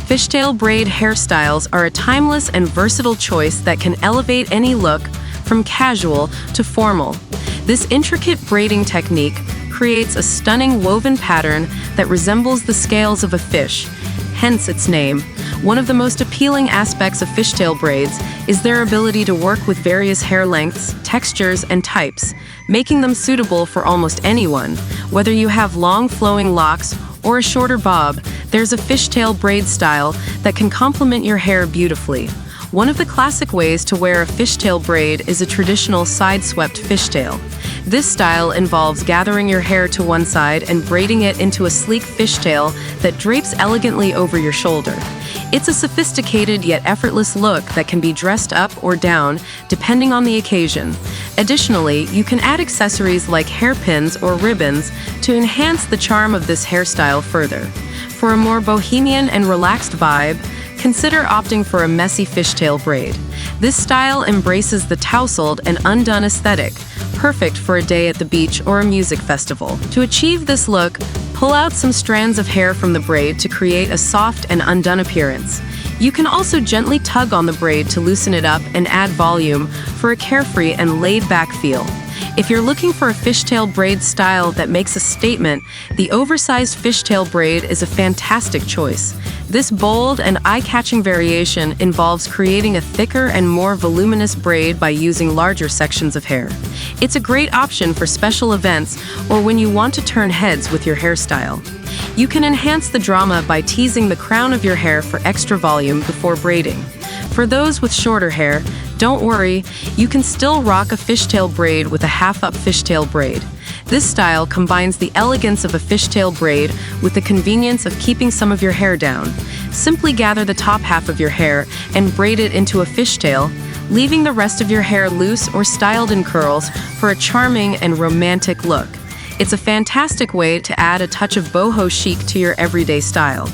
Fishtail braid hairstyles are a timeless and versatile choice that can elevate any look, from casual to formal. This intricate braiding technique creates a stunning woven pattern that resembles the scales of a fish, hence its name. One of the most appealing aspects of fishtail braids is their ability to work with various hair lengths, textures, and types, making them suitable for almost anyone. Whether you have long flowing locks or a shorter bob, there's a fishtail braid style that can complement your hair beautifully. One of the classic ways to wear a fishtail braid is a traditional side-swept fishtail. This style involves gathering your hair to one side and braiding it into a sleek fishtail that drapes elegantly over your shoulder. It's a sophisticated yet effortless look that can be dressed up or down, depending on the occasion. Additionally, you can add accessories like hairpins or ribbons to enhance the charm of this hairstyle further. For a more bohemian and relaxed vibe, consider opting for a messy fishtail braid. This style embraces the tousled and undone aesthetic, perfect for a day at the beach or a music festival. To achieve this look, pull out some strands of hair from the braid to create a soft and undone appearance. You can also gently tug on the braid to loosen it up and add volume for a carefree and laid-back feel. If you're looking for a fishtail braid style that makes a statement, the oversized fishtail braid is a fantastic choice. This bold and eye-catching variation involves creating a thicker and more voluminous braid by using larger sections of hair. It's a great option for special events or when you want to turn heads with your hairstyle. You can enhance the drama by teasing the crown of your hair for extra volume before braiding. For those with shorter hair, don't worry, you can still rock a fishtail braid with a half-up fishtail braid. This style combines the elegance of a fishtail braid with the convenience of keeping some of your hair down. Simply gather the top half of your hair and braid it into a fishtail, leaving the rest of your hair loose or styled in curls for a charming and romantic look. It's a fantastic way to add a touch of boho chic to your everyday style.